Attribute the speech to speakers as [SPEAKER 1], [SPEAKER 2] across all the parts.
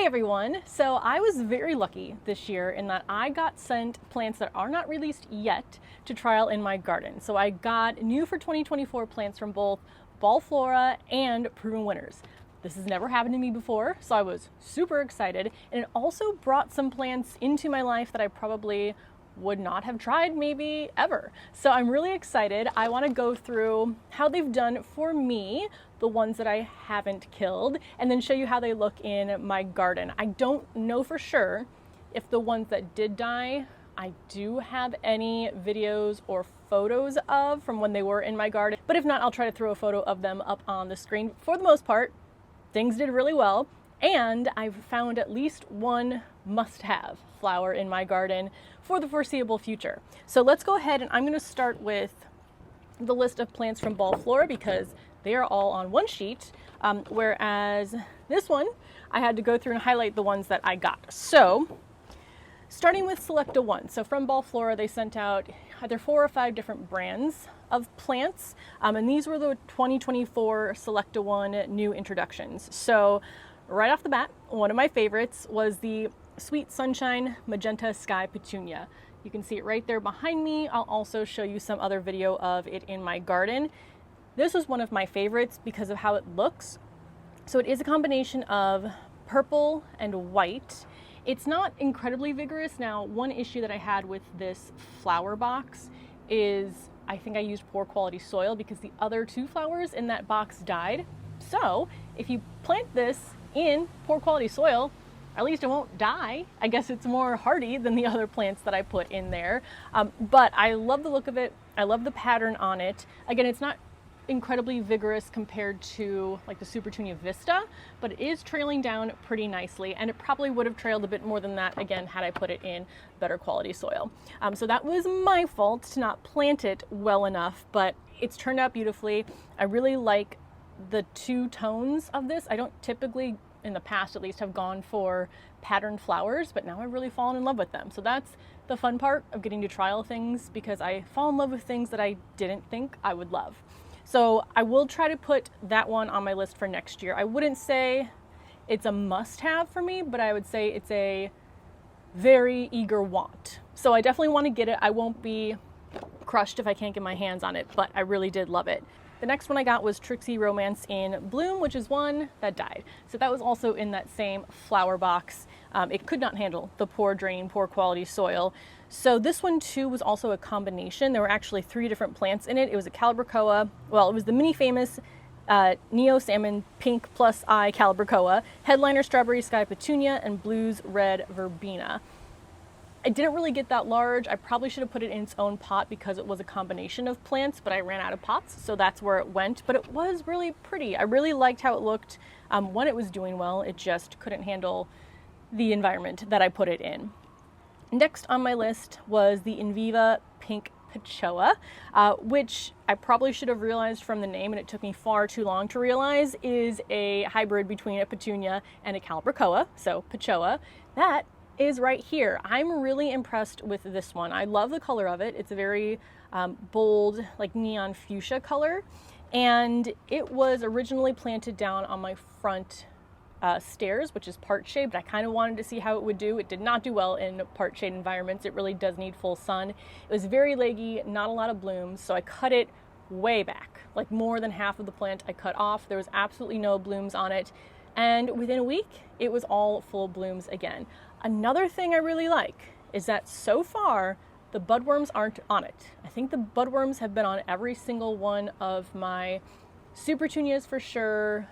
[SPEAKER 1] Hey everyone! So I was very lucky this year in that I got sent plants that are not released yet to trial in my garden. So I got new for 2024 plants from both Ball Flora and Proven Winners. This has never happened to me before, so I was super excited. And it also brought some plants into my life that I probably would not have tried maybe ever. So I'm really excited. I want to go through how they've done for me, the ones that I haven't killed, and then show you how they look in my garden. I don't know for sure if the ones that did die, I do have any videos or photos of from when they were in my garden, but if not, I'll try to throw a photo of them up on the screen. For the most part, things did really well, and I've found at least one must-have flower in my garden for the foreseeable future. So let's go ahead, and I'm going to start with the list of plants from Ball Flora because they are all on one sheet, whereas this one, I had to go through and highlight the ones that I got. So starting with Selecta 1. So from Ball Flora, they sent out either 4 or 5 different brands of plants, and these were the 2024 Selecta 1 new introductions. So right off the bat, one of my favorites was the Sweet Sunshine Magenta Sky Petunia. You can see it right there behind me. I'll also show you some other video of it in my garden. This was one of my favorites because of how it looks. So it is a combination of purple and white. It's not incredibly vigorous. Now, one issue that I had with this flower box is I think I used poor quality soil because the other 2 flowers in that box died. So if you plant this in poor quality soil, at least it won't die. I guess it's more hardy than the other plants that I put in there. But I love the look of it. I love the pattern on it. Again, it's not incredibly vigorous compared to like the Supertunia Vista, but it is trailing down pretty nicely, and it probably would have trailed a bit more than that again had I put it in better quality soil. So that was my fault to not plant it well enough, but it's turned out beautifully. I really like the 2 tones of this. I don't typically, in the past at least, have gone for patterned flowers, but now I've really fallen in love with them. So that's the fun part of getting to trial things, because I fall in love with things that I didn't think I would love. So I will try to put that one on my list for next year. I wouldn't say it's a must-have for me, but I would say it's a very eager want. So I definitely want to get it. I won't be crushed if I can't get my hands on it, but I really did love it. The next one I got was Trixie Romance in Bloom, which is one that died. So that was also in that same flower box. It could not handle the poor drain, poor quality soil. So this one too was also a combination. There were actually 3 different plants in it. It was a Calibrachoa. Well, it was the mini famous Neo Salmon Pink Plus I Calibrachoa, Headliner Strawberry Sky Petunia, and Blues Red Verbena. I didn't really get that large. I probably should have put it in its own pot because it was a combination of plants, but I ran out of pots, so that's where it went. But it was really pretty. I really liked how it looked when it was doing well. It just couldn't handle the environment that I put it in. Next on my list was the Inviva Pink Pechoa, which I probably should have realized from the name, and it took me far too long to realize, is a hybrid between a petunia and a Calibrachoa, so Pechoa. That is right here. I'm really impressed with this one. I love the color of it. It's a very bold, like neon fuchsia color, and it was originally planted down on my front stairs, which is part shade, but I kind of wanted to see how it would do. It did not do well in part shade environments. It really does need full sun. It was very leggy, not a lot of blooms, so I cut it way back, like more than half of the plant I cut off. There was absolutely no blooms on it, and within a week it was all full blooms again. Another thing I really like is that so far the budworms aren't on it. I think the budworms have been on every single one of my Supertunias for sure.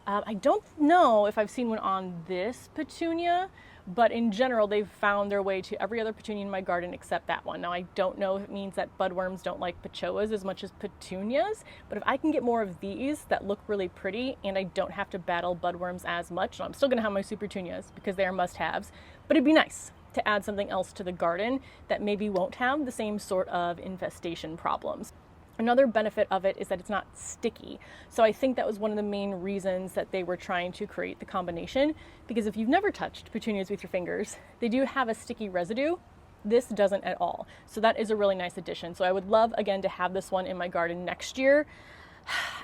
[SPEAKER 1] I don't know if I've seen one on this petunia, but in general they've found their way to every other petunia in my garden except that one. Now I don't know if it means that budworms don't like pechoas as much as petunias, but if I can get more of these that look really pretty and I don't have to battle budworms as much, I'm still gonna have my Supertunias because they are must-haves, but it'd be nice to add something else to the garden that maybe won't have the same sort of infestation problems. Another benefit of it is that it's not sticky. So I think that was one of the main reasons that they were trying to create the combination, because if you've never touched petunias with your fingers, they do have a sticky residue. This doesn't at all. So that is a really nice addition. So I would love, again, to have this one in my garden next year.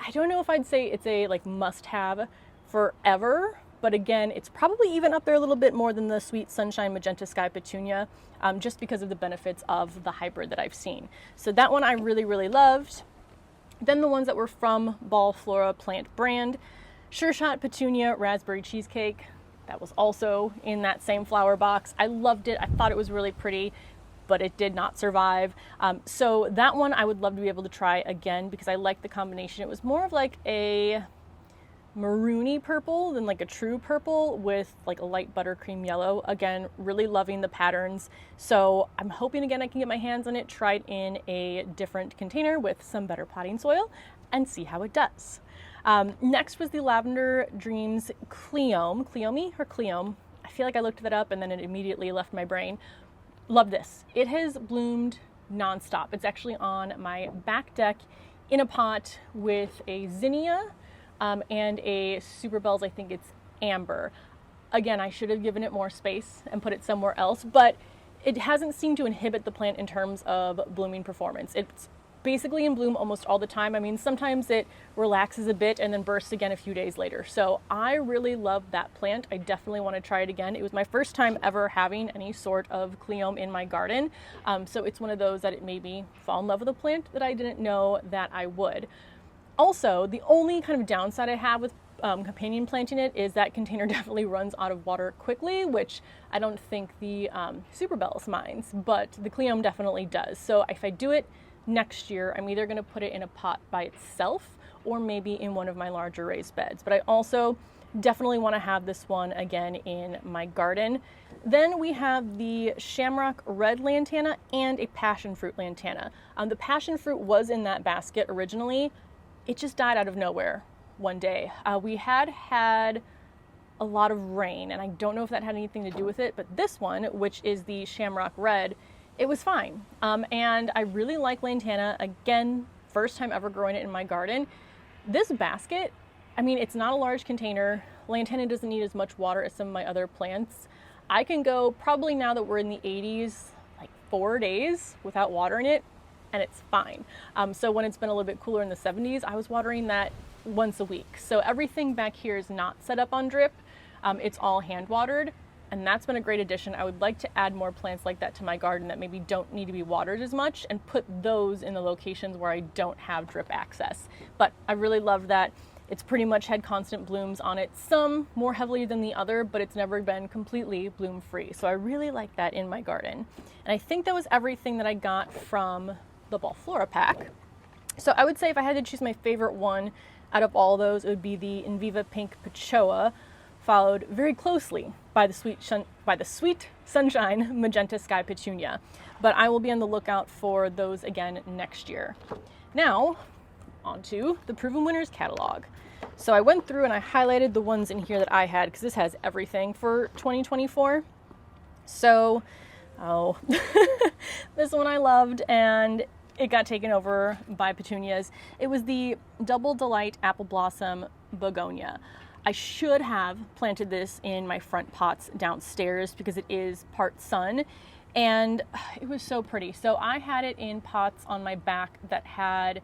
[SPEAKER 1] I don't know if I'd say it's a like must-have forever, but again, it's probably even up there a little bit more than the Sweet Sunshine Magenta Sky Petunia, just because of the benefits of the hybrid that I've seen. So that one I really, really loved. Then the ones that were from Ball Flora Plant brand, Sure Shot Petunia Raspberry Cheesecake. That was also in that same flower box. I loved it. I thought it was really pretty, but it did not survive. So that one I would love to be able to try again because I like the combination. It was more of like a maroony purple than like a true purple with like a light buttercream yellow. Again, really loving the patterns. So I'm hoping again I can get my hands on it, try it in a different container with some better potting soil and see how it does. Next was the Lavender Dreams Cleome. Cleome or Cleome? I feel like I looked that up and then it immediately left my brain. Love this. It has bloomed nonstop. It's actually on my back deck in a pot with a zinnia and a Super Bells, I think it's amber. Again, I should have given it more space and put it somewhere else, but it hasn't seemed to inhibit the plant in terms of blooming performance. It's basically in bloom almost all the time. I mean, sometimes it relaxes a bit and then bursts again a few days later. So I really love that plant. I definitely want to try it again. It was my first time ever having any sort of Cleome in my garden. So it's one of those that it made me fall in love with a plant that I didn't know that I would. Also, the only kind of downside I have with companion planting it is that container definitely runs out of water quickly, which I don't think the Super Bells minds, but the Cleome definitely does. So if I do it next year, I'm either going to put it in a pot by itself or maybe in one of my larger raised beds. But I also definitely want to have this one again in my garden. Then we have the Shamrock Red Lantana and a Passion Fruit Lantana. The Passion Fruit was in that basket originally. It just died out of nowhere one day. We had a lot of rain, and I don't know if that had anything to do with it, but this one, which is the Shamrock Red, it was fine. And I really like Lantana. Again, first time ever growing it in my garden. This basket, I mean, it's not a large container. Lantana doesn't need as much water as some of my other plants. I can go, probably now that we're in the 80s, like 4 days without watering it, and it's fine. So when it's been a little bit cooler in the 70s, I was watering that once a week. So everything back here is not set up on drip. It's all hand watered. And that's been a great addition. I would like to add more plants like that to my garden that maybe don't need to be watered as much and put those in the locations where I don't have drip access. But I really love that. It's pretty much had constant blooms on it, some more heavily than the other, but it's never been completely bloom free. So I really like that in my garden. And I think that was everything that I got from the Ball Flora pack. So I would say if I had to choose my favorite one out of all those, it would be the Inviva Pink Pechoa, followed very closely by the Sweet Sunshine Magenta Sky Petunia. But I will be on the lookout for those again next year. Now, onto the Proven Winners catalog. So I went through and I highlighted the ones in here that I had because this has everything for 2024. So, this one I loved and it got taken over by petunias. It was the Double Delight Apple Blossom Begonia. I should have planted this in my front pots downstairs because it is part sun and it was so pretty. So I had it in pots on my back that had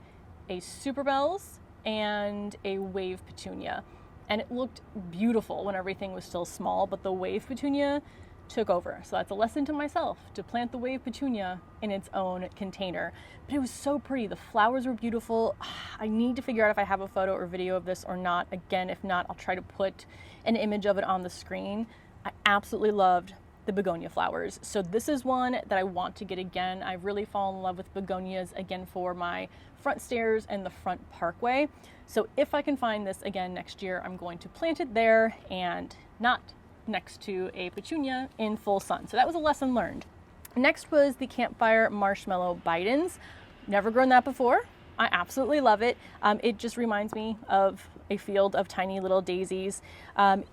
[SPEAKER 1] a Super Bells and a Wave Petunia, and it looked beautiful when everything was still small, but the Wave Petunia took over. So that's a lesson to myself to plant the Wave Petunia in its own container. But it was so pretty. The flowers were beautiful. I need to figure out if I have a photo or video of this or not. Again, if not, I'll try to put an image of it on the screen. I absolutely loved the begonia flowers. So this is one that I want to get again. I've really fallen in love with begonias again for my front stairs and the front parkway. So if I can find this again next year, I'm going to plant it there and not next to a petunia in full sun. So that was a lesson learned. Next was the Campfire Marshmallow Bidens. Never grown that before. I absolutely love it. It just reminds me of a field of tiny little daisies.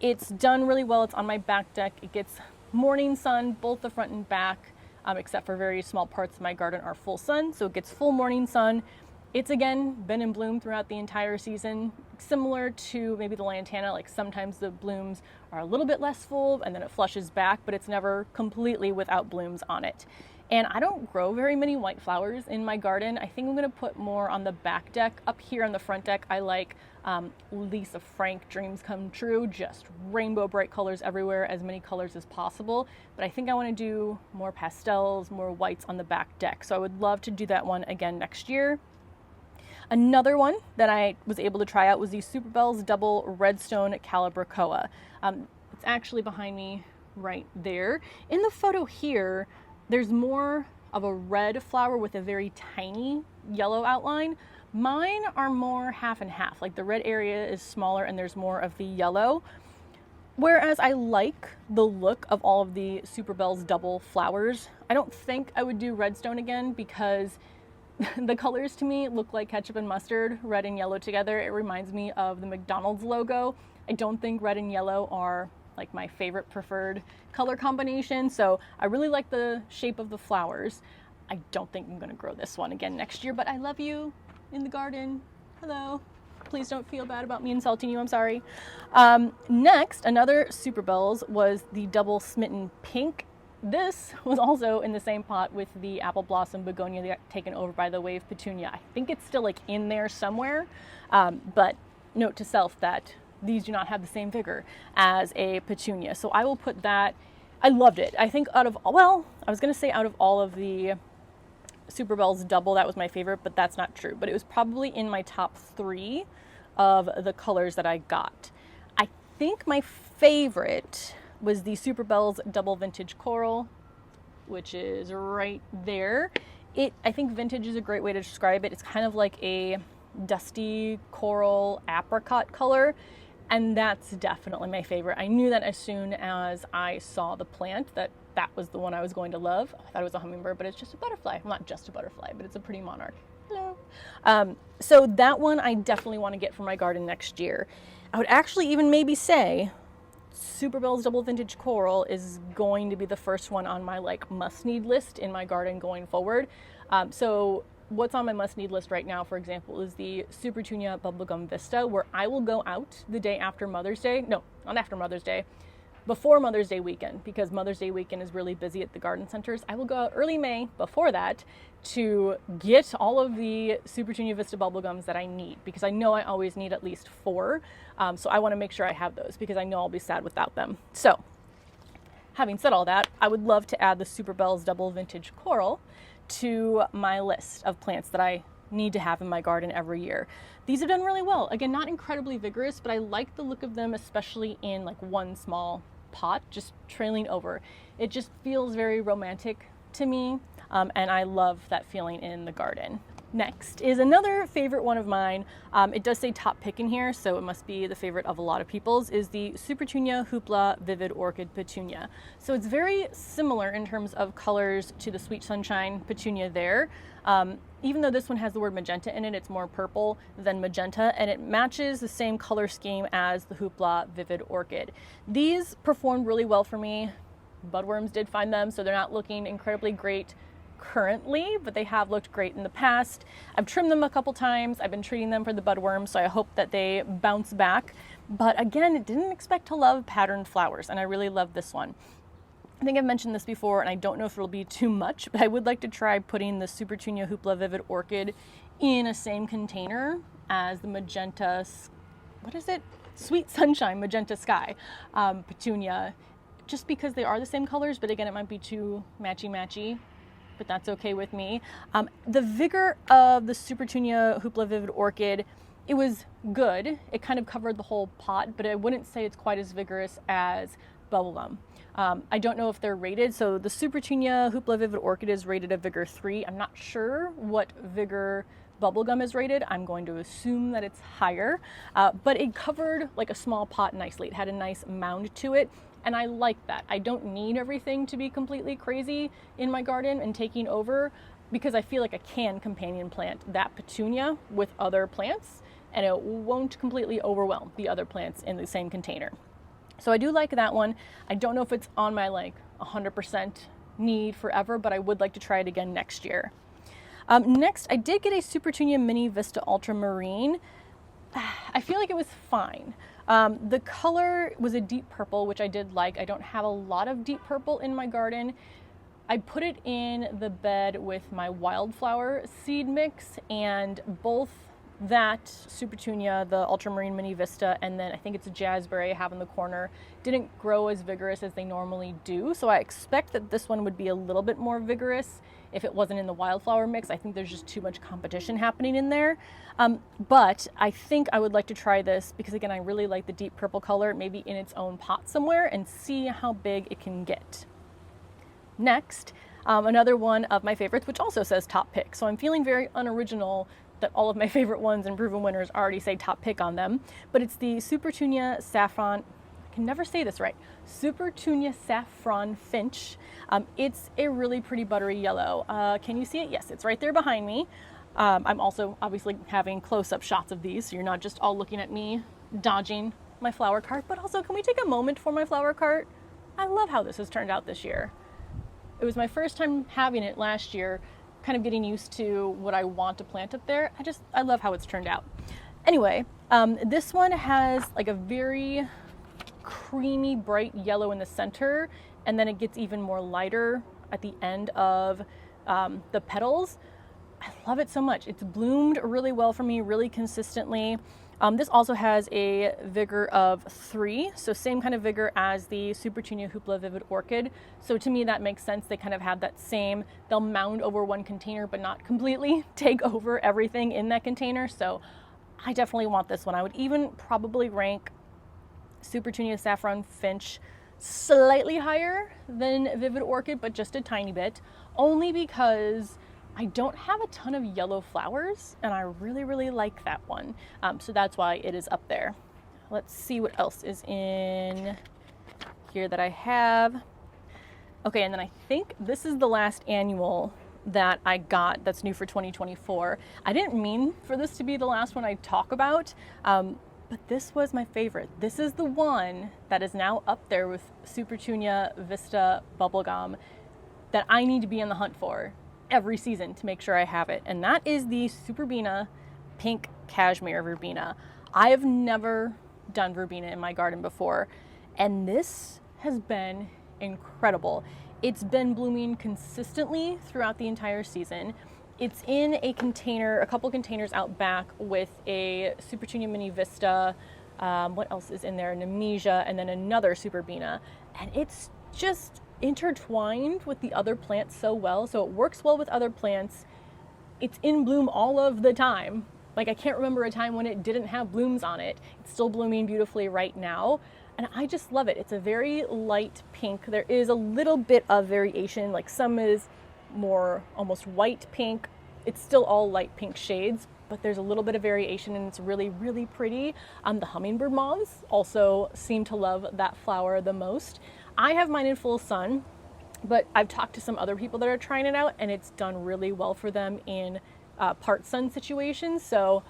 [SPEAKER 1] It's done really well. It's on my back deck. It gets morning sun, both the front and back, except for very small parts of my garden are full sun. So it gets full morning sun. It's again been in bloom throughout the entire season, similar to maybe the lantana. Like sometimes the blooms are a little bit less full and then it flushes back, but it's never completely without blooms on it. And I don't grow very many white flowers in my garden. I think I'm gonna put more on the back deck. Up here on the front deck, I like Lisa Frank Dreams Come True, just rainbow bright colors everywhere, as many colors as possible. But I think I wanna do more pastels, more whites on the back deck. So I would love to do that one again next year. Another one that I was able to try out was the Superbells Double Redstone Calibrachoa. It's actually behind me right there. In the photo here, there's more of a red flower with a very tiny yellow outline. Mine are more half and half, like the red area is smaller and there's more of the yellow. Whereas I like the look of all of the Superbells double flowers. I don't think I would do redstone again because the colors to me look like ketchup and mustard, red and yellow together. It reminds me of the McDonald's logo. I don't think red and yellow are like my favorite preferred color combination. So I really like the shape of the flowers. I don't think I'm gonna grow this one again next year, but I love you in the garden. Hello. Please don't feel bad about me insulting you, I'm sorry. Next, another Superbells was the Double Smitten Pink. This was also in the same pot with the Apple Blossom Begonia that got taken over by the Wave Petunia. I think it's still like in there somewhere, but note to self that these do not have the same vigor as a petunia. So I will put that. I loved it. I think out of all of the Superbells double, that was my favorite, but that's not true. But it was probably in my top 3 of the colors that I got. I think my favorite was the Superbells Double Vintage Coral, which is right there. I think vintage is a great way to describe it. It's kind of like a dusty coral apricot color, and that's definitely my favorite. I knew that as soon as I saw the plant that was the one I was going to love. I thought it was a hummingbird, but it's just a butterfly. Well, not just a butterfly, but it's a pretty monarch. Hello. So that one I definitely want to get for my garden next year. I would actually even maybe say Superbells Double Vintage Coral is going to be the first one on my like must-need list in my garden going forward. So what's on my must-need list right now, for example, is the Supertunia Bubblegum Vista, where I will go out the day after Mother's Day. No, not after Mother's Day. Before Mother's Day weekend, because Mother's Day weekend is really busy at the garden centers. I will go out early May before that to get all of the Supertunia Vista Bubblegums that I need, because I know I always need at least 4. So I want to make sure I have those because I know I'll be sad without them. So having said all that, I would love to add the Superbells Double Vintage Coral to my list of plants that I need to have in my garden every year. These have done really well. Again, not incredibly vigorous, but I like the look of them, especially in like one small pot, just trailing over. It just feels very romantic to me, and I love that feeling in the garden. Next is another favorite one of mine. It does say top pick in here, so it must be the favorite of a lot of people's, is the Supertunia Hoopla Vivid Orchid Petunia. So it's very similar in terms of colors to the Sweet Sunshine Petunia there. Even though this one has the word magenta in it, it's more purple than magenta, and it matches the same color scheme as the Hoopla Vivid Orchid. These performed really well for me. Budworms did find them, so they're not looking incredibly great currently, but they have looked great in the past. I've trimmed them a couple times. I've been treating them for the budworms, so I hope that they bounce back. But again, didn't expect to love patterned flowers, and I really love this one. I think I've mentioned this before, and I don't know if it'll be too much, but I would like to try putting the Supertunia Hoopla Vivid Orchid in a same container as the magenta, what is it? Sweet Sunshine Magenta Sky Petunia, just because they are the same colors, but again, it might be too matchy-matchy, but that's okay with me. The vigor of the Supertunia Hoopla Vivid Orchid, it was good. It kind of covered the whole pot, but I wouldn't say it's quite as vigorous as Bubblegum. I don't know if they're rated. So the Supertunia Hoopla Vivid Orchid is rated a vigor 3. I'm not sure what vigor Bubblegum is rated. I'm going to assume that it's higher, but it covered like a small pot nicely. It had a nice mound to it, and I like that. I don't need everything to be completely crazy in my garden and taking over, because I feel like I can companion plant that petunia with other plants, and it won't completely overwhelm the other plants in the same container. So I do like that one. I don't know if it's on my like 100% need forever, but I would like to try it again next year. Next, I did get a Supertunia Mini Vista Ultramarine. I feel like it was fine. The color was a deep purple, which I did like. I don't have a lot of deep purple in my garden. I put it in the bed with my wildflower seed mix, and both that Supertunia, the Ultramarine Mini Vista, and then I think it's a Jazzberry I have in the corner, didn't grow as vigorous as they normally do. So I expect that this one would be a little bit more vigorous if it wasn't in the wildflower mix. I think there's just too much competition happening in there. But I think I would like to try this because, again, I really like the deep purple color, maybe in its own pot somewhere, and see how big it can get. Next, another one of my favorites, which also says top pick. So I'm feeling very unoriginal that all of my favorite ones and proven winners already say top pick on them. But it's the Supertunia Saffron. I can never say this right. Supertunia Saffron Finch. It's a really pretty buttery yellow. Can you see it? Yes, it's right there behind me. I'm also obviously having close-up shots of these, so you're not just all looking at me dodging my flower cart, but also can we take a moment for my flower cart? I love how this has turned out this year. It was my first time having it last year, kind of getting used to what I want to plant up there. I love how it's turned out. Anyway, this one has like a very creamy, bright yellow in the center, and then it gets even more lighter at the end of the petals. I love it so much. It's bloomed really well for me, really consistently. This also has a vigor of 3, so same kind of vigor as the Supertunia Hoopla Vivid Orchid. So to me that makes sense. They kind of have that same, they'll mound over one container but not completely take over everything in that container. So I definitely want this one. I would even probably rank Supertunia Saffron Finch slightly higher than Vivid Orchid, but just a tiny bit, only because I don't have a ton of yellow flowers, and I really, really like that one. So that's why it is up there. Let's see what else is in here that I have. Okay, and then I think this is the last annual that I got that's new for 2024. I didn't mean for this to be the last one I talk about, but this was my favorite. This is the one that is now up there with Supertunia Vista Bubblegum that I need to be on the hunt for every season to make sure I have it. And that is the Superbena Pink Cashmere Verbena. I have never done verbena in my garden before, and this has been incredible. It's been blooming consistently throughout the entire season. It's in a container, a couple containers out back with a Supertunia Mini Vista. What else is in there? Nemesia, and then another Superbena. And it's just intertwined with the other plants so well, so it works well with other plants. It's in bloom all of the time. Like, I can't remember a time when it didn't have blooms on it. It's still blooming beautifully right now, and I just love it. It's a very light pink. There is a little bit of variation, like some is more almost white pink. It's still all light pink shades, but there's a little bit of variation, and it's really, really pretty. The hummingbird moths also seem to love that flower the most. I have mine in full sun, but I've talked to some other people that are trying it out, and it's done really well for them in part sun situations. So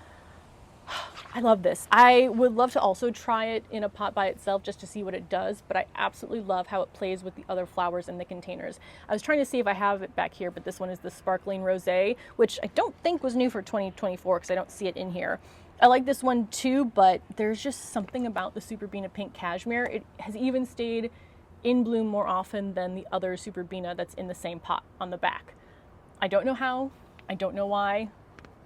[SPEAKER 1] I love this. I would love to also try it in a pot by itself just to see what it does, but I absolutely love how it plays with the other flowers in the containers. I was trying to see if I have it back here, but this one is the Sparkling Rosé, which I don't think was new for 2024 because I don't see it in here. I like this one too, but there's just something about the Superbena Pink Cashmere. It has even stayed in bloom more often than the other Superbena that's in the same pot on the back. I don't know how, I don't know why,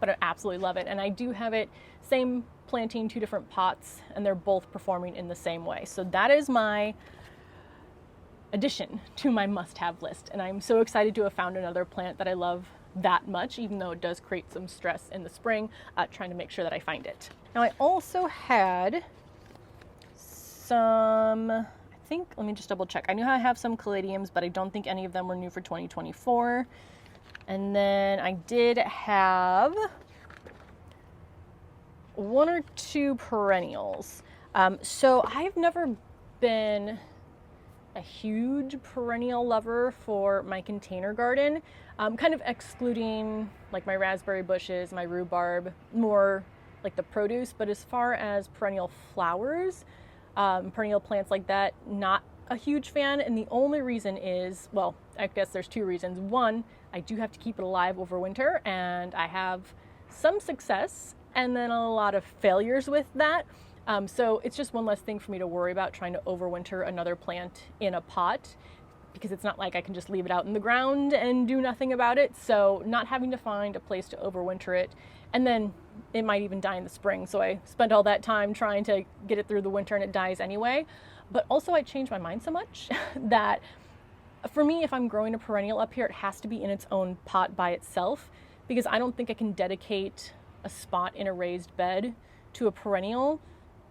[SPEAKER 1] but I absolutely love it. And I do have it, same planting, 2 different pots, and they're both performing in the same way. So that is my addition to my must-have list. And I'm so excited to have found another plant that I love that much, even though it does create some stress in the spring, trying to make sure that I find it. Now I also had some, let me just double check. I knew I have some caladiums, but I don't think any of them were new for 2024. And then I did have 1 or 2 perennials. So I've never been a huge perennial lover for my container garden, kind of excluding like my raspberry bushes, my rhubarb, more like the produce. But as far as perennial flowers, perennial plants like that, not a huge fan, and the only reason is, well, I guess there's two reasons. One, I do have to keep it alive over winter, and I have some success and then a lot of failures with that. So it's just one less thing for me to worry about trying to overwinter another plant in a pot, because it's not like I can just leave it out in the ground and do nothing about it. So not having to find a place to overwinter it, and then it might even die in the spring. So I spent all that time trying to get it through the winter and it dies anyway. But also I changed my mind so much that for me, if I'm growing a perennial up here, it has to be in its own pot by itself, because I don't think I can dedicate a spot in a raised bed to a perennial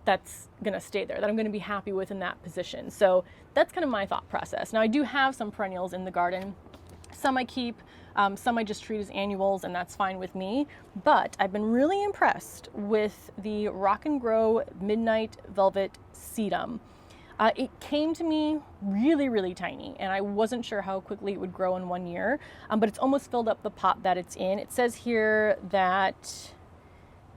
[SPEAKER 1] that's gonna stay there, that I'm gonna be happy with in that position. So that's kind of my thought process. Now I do have some perennials in the garden. Some I keep, some I just treat as annuals, and that's fine with me. But I've been really impressed with the Rock and Grow Midnight Velvet Sedum. It came to me really, really tiny, and I wasn't sure how quickly it would grow in 1 year, but it's almost filled up the pot that it's in. It says here that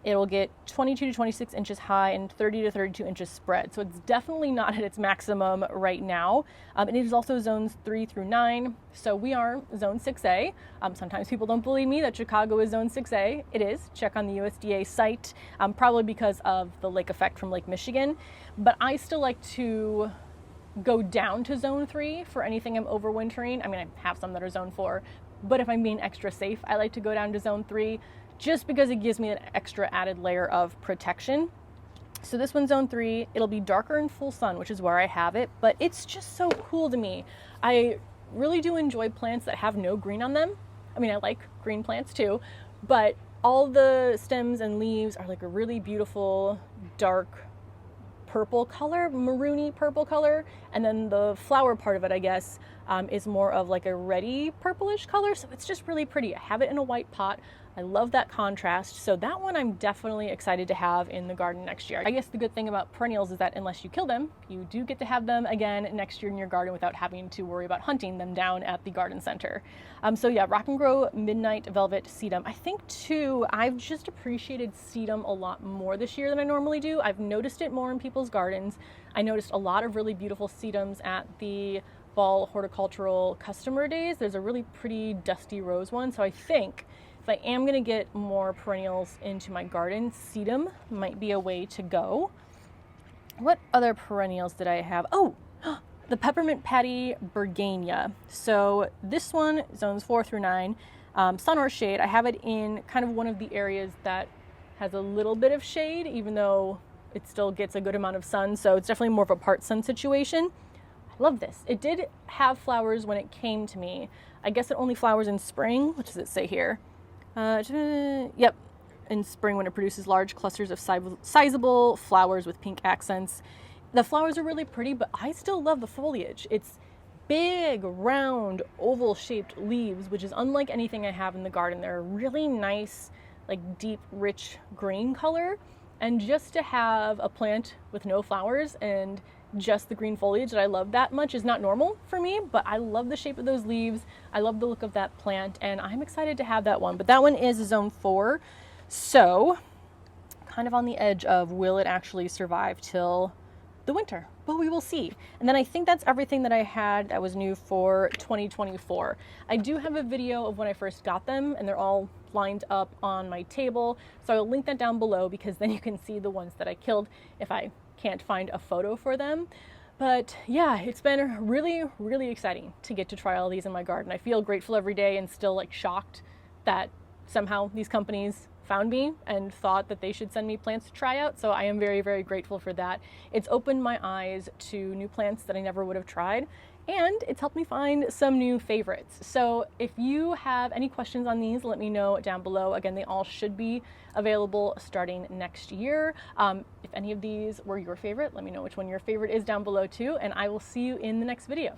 [SPEAKER 1] it will get 22 to 26 inches high and 30 to 32 inches spread. So it's definitely not at its maximum right now. And it is also zones 3 through 9. So we are zone 6A. Sometimes people don't believe me that Chicago is zone 6A. It is. Check on the USDA site, probably because of the lake effect from Lake Michigan. But I still like to go down to zone 3 for anything I'm overwintering. I mean, I have some that are zone 4, but if I'm being extra safe, I like to go down to zone 3, just because it gives me an extra added layer of protection. So this one's zone 3. It'll be darker in full sun, which is where I have it, but it's just so cool to me. I really do enjoy plants that have no green on them. I mean, I like green plants too, but all the stems and leaves are like a really beautiful dark purple color, maroony purple color, and then the flower part of it, I guess, is more of like a reddy purplish color. So it's just really pretty. I have it in a white pot. I love that contrast. So that one I'm definitely excited to have in the garden next year. I guess the good thing about perennials is that unless you kill them, you do get to have them again next year in your garden without having to worry about hunting them down at the garden center. So yeah, Rock and Grow Midnight Velvet Sedum. I think too, I've just appreciated sedum a lot more this year than I normally do. I've noticed it more in people's gardens. I noticed a lot of really beautiful sedums at the fall horticultural customer days. There's a really pretty dusty rose one. So I think if I am going to get more perennials into my garden, sedum might be a way to go. What other perennials did I have? Oh, the Peppermint Patty Bergania. So this one, zones 4 through 9, sun or shade. I have it in kind of one of the areas that has a little bit of shade, even though it still gets a good amount of sun. So it's definitely more of a part sun situation. I love this. It did have flowers when it came to me. I guess it only flowers in spring. What does it say here? Yep, in spring when it produces large clusters of sizable flowers with pink accents. The flowers are really pretty, but I still love the foliage. It's big, round, oval-shaped leaves, which is unlike anything I have in the garden. They're a really nice, like deep, rich green color. And just to have a plant with no flowers and just the green foliage that I love that much is not normal for me, but I love the shape of those leaves. I love the look of that plant, and I'm excited to have that one. But that one is zone 4, so kind of on the edge of will it actually survive till the winter, but we will see. And then I think that's everything that I had that was new for 2024. I do have a video of when I first got them, and they're all lined up on my table, so I'll link that down below, because then you can see the ones that I killed if I can't find a photo for them. But yeah, it's been really, really exciting to get to try all these in my garden. I feel grateful every day and still like shocked that somehow these companies found me and thought that they should send me plants to try out. So I am very, very grateful for that. It's opened my eyes to new plants that I never would have tried, and it's helped me find some new favorites. So if you have any questions on these, let me know down below. Again, they all should be available starting next year. If any of these were your favorite, let me know which one your favorite is down below too, and I will see you in the next video.